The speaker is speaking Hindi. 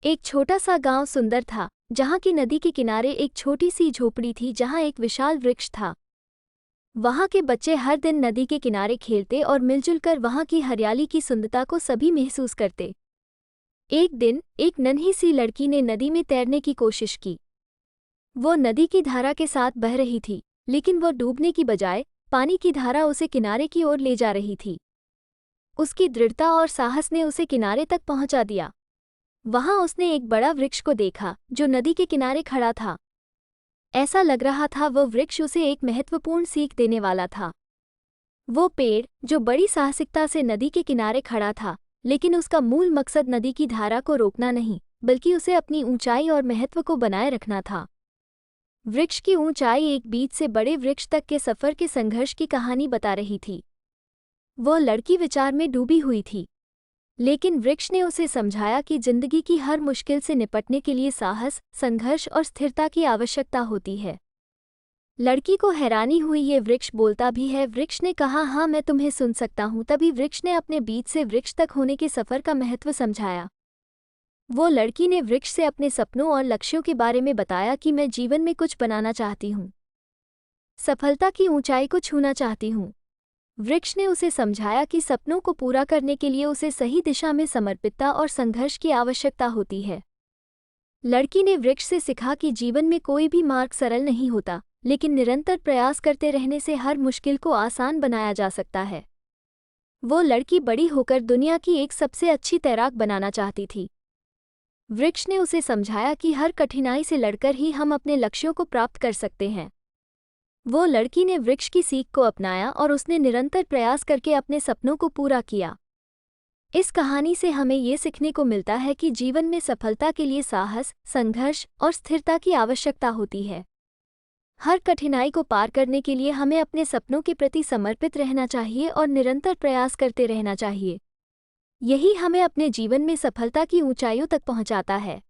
एक छोटा सा गांव सुंदर था, जहां की नदी के किनारे एक छोटी सी झोपड़ी थी जहां एक विशाल वृक्ष था। वहां के बच्चे हर दिन नदी के किनारे खेलते और मिलजुल कर वहां की हरियाली की सुंदरता को सभी महसूस करते। एक दिन एक नन्ही सी लड़की ने नदी में तैरने की कोशिश की। वो नदी की धारा के साथ बह रही थी, लेकिन वो डूबने की बजाय पानी की धारा उसे किनारे की ओर ले जा रही थी। उसकी दृढ़ता और साहस ने उसे किनारे तक पहुंचा दिया। वहां उसने एक बड़ा वृक्ष को देखा जो नदी के किनारे खड़ा था। ऐसा लग रहा था वो वृक्ष उसे एक महत्वपूर्ण सीख देने वाला था। वो पेड़ जो बड़ी साहसिकता से नदी के किनारे खड़ा था, लेकिन उसका मूल मकसद नदी की धारा को रोकना नहीं, बल्कि उसे अपनी ऊंचाई और महत्व को बनाए रखना था। वृक्ष की ऊंचाई एक बीज से बड़े वृक्ष तक के सफर के संघर्ष की कहानी बता रही थी। वो लड़की विचार में डूबी हुई थी, लेकिन वृक्ष ने उसे समझाया कि जिंदगी की हर मुश्किल से निपटने के लिए साहस, संघर्ष और स्थिरता की आवश्यकता होती है। लड़की को हैरानी हुई, ये वृक्ष बोलता भी है। वृक्ष ने कहा, हाँ, मैं तुम्हें सुन सकता हूँ। तभी वृक्ष ने अपने बीज से वृक्ष तक होने के सफर का महत्व समझाया। वो लड़की ने वृक्ष से अपने सपनों और लक्ष्यों के बारे में बताया कि मैं जीवन में कुछ बनाना चाहती हूँ, सफलता की ऊंचाई को छूना चाहती हूँ। वृक्ष ने उसे समझाया कि सपनों को पूरा करने के लिए उसे सही दिशा में समर्पितता और संघर्ष की आवश्यकता होती है। लड़की ने वृक्ष से सीखा कि जीवन में कोई भी मार्ग सरल नहीं होता, लेकिन निरंतर प्रयास करते रहने से हर मुश्किल को आसान बनाया जा सकता है। वो लड़की बड़ी होकर दुनिया की एक सबसे अच्छी तैराक बनाना चाहती थी। वृक्ष ने उसे समझाया कि हर कठिनाई से लड़कर ही हम अपने लक्ष्यों को प्राप्त कर सकते हैं। वो लड़की ने वृक्ष की सीख को अपनाया और उसने निरंतर प्रयास करके अपने सपनों को पूरा किया। इस कहानी से हमें ये सीखने को मिलता है कि जीवन में सफलता के लिए साहस, संघर्ष और स्थिरता की आवश्यकता होती है। हर कठिनाई को पार करने के लिए हमें अपने सपनों के प्रति समर्पित रहना चाहिए और निरंतर प्रयास करते रहना चाहिए। यही हमें अपने जीवन में सफलता की ऊंचाइयों तक पहुंचाता है।